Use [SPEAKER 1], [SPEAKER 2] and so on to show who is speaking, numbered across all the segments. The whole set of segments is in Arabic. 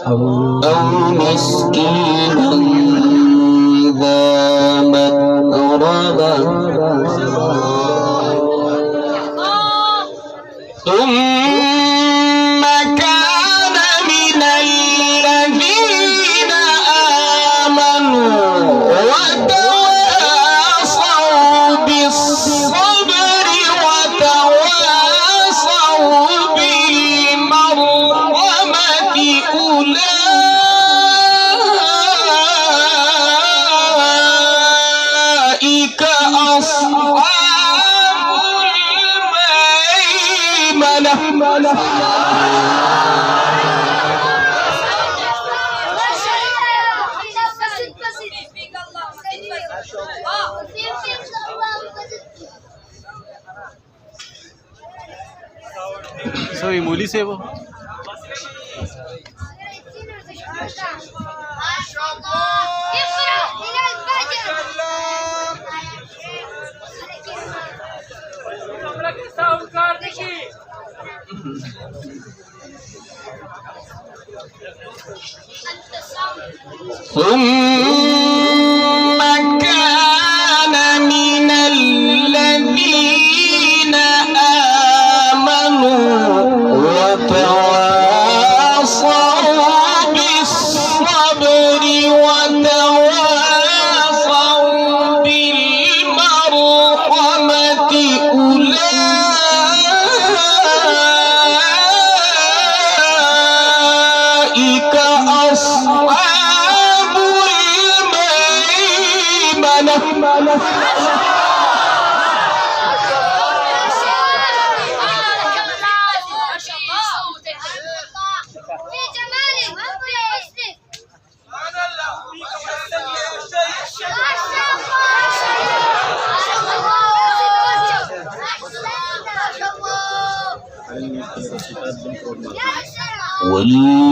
[SPEAKER 1] أو مسكينا ذا متربة ثم كان من الذين آمنوا وتواصوا بالصبر وتواصوا بالمرحمة أولئك أصحاب الميمنة
[SPEAKER 2] ये मूली से वो
[SPEAKER 1] ثم كان من الذين آمنوا وتواصوا بالصبر وتواصوا بالمرحمة أولئك أصحاب الميمنة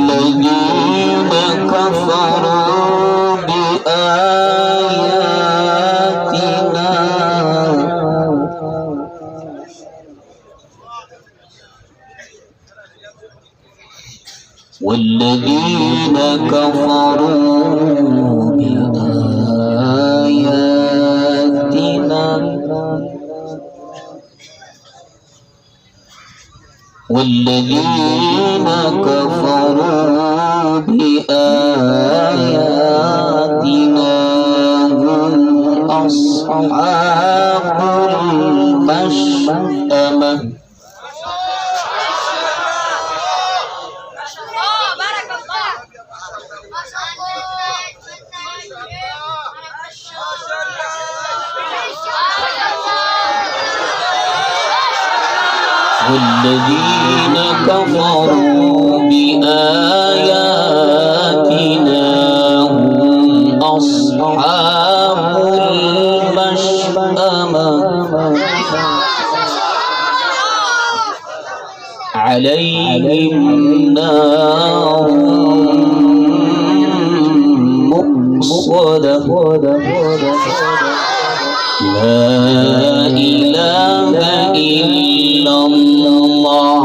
[SPEAKER 1] والذين كفروا بآياتنا والذين كفروا بآياتنا والذين كفروا بآياتنا هم أصحاب المشأمة والذين كفروا بآياتنا هم أصحاب المشأمة عليهم نار مؤصدة لا إله إلا الله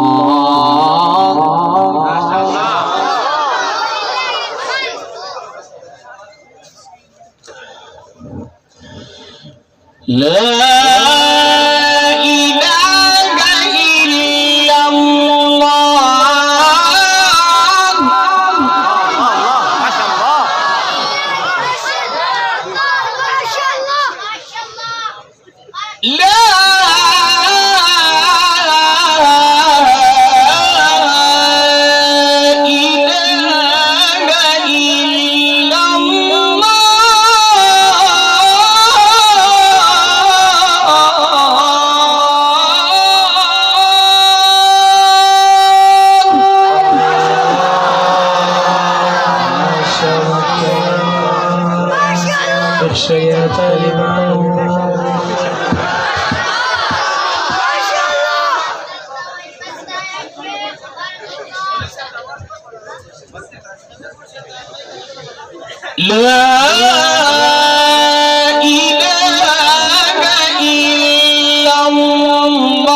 [SPEAKER 1] لا إله إلا الله
[SPEAKER 2] ما شاء الله
[SPEAKER 1] لا
[SPEAKER 3] يا طالبان
[SPEAKER 1] لا إله إلا الله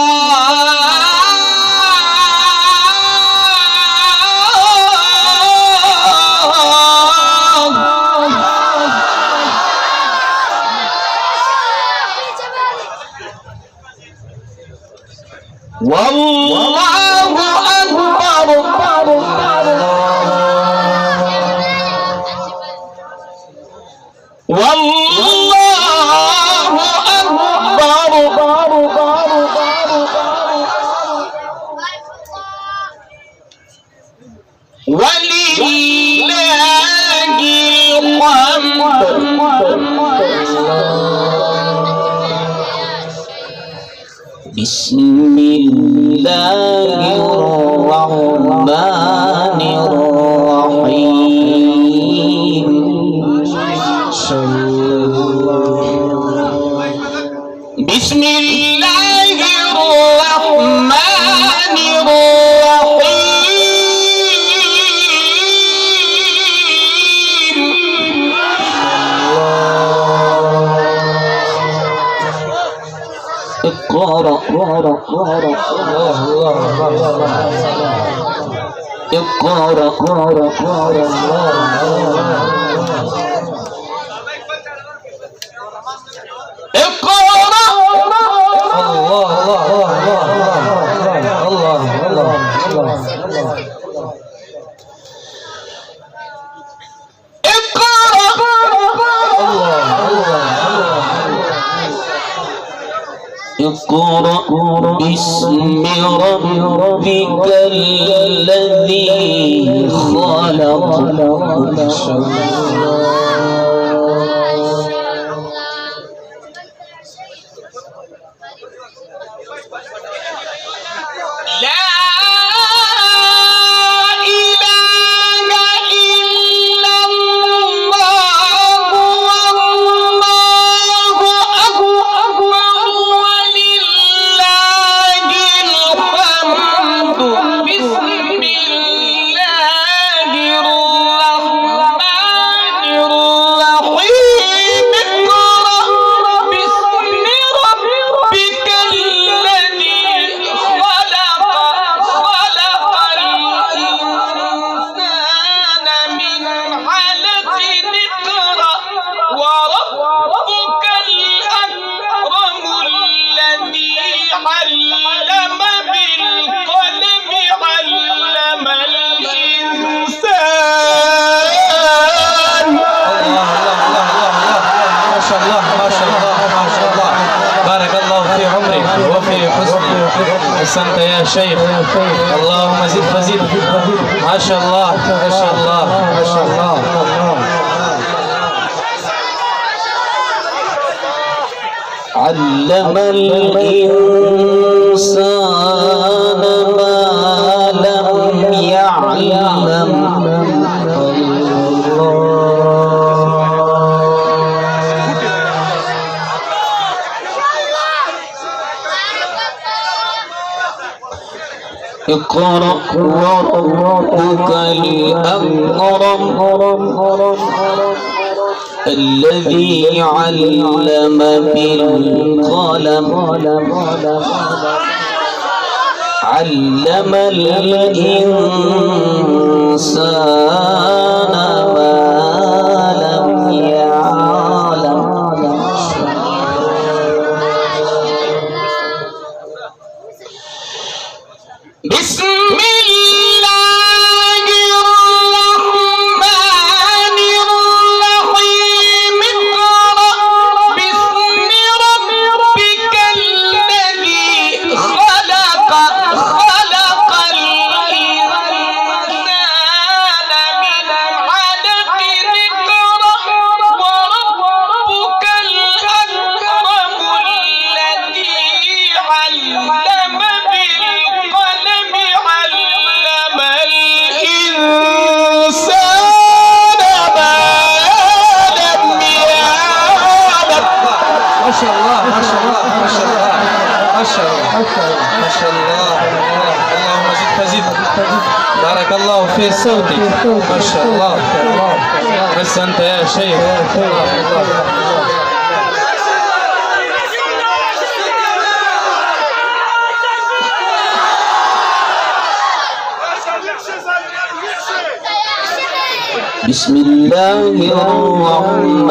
[SPEAKER 1] بسم الله الرحمن الرحيم بسم الله الرحمن الرحيم اقرأ اقرأ باسم ربك الذي خلق أحسنت يا شيخ اللهم زد فزد ما شاء الله ما شاء الله ما شاء الله علم الإنسان ما لم يعلم اقرأ وربك الأكرم الذي علم بالقلم علم الإنسان ما لم يعلم بسم الله الرحمن الرحيم اقرأ باسم ربك الذي خلق الإنسان من علق اقرأ وربك الأكرم الذي علم بالقلم علم الإنسان ما لم يعلم ما شاء الله ما شاء الله ما شاء الله ما شاء الله ما شاء الله اللهم زد فزد بارك الله في صوتك ما شاء الله أحسنت يا شيخ بسم الله الرحمن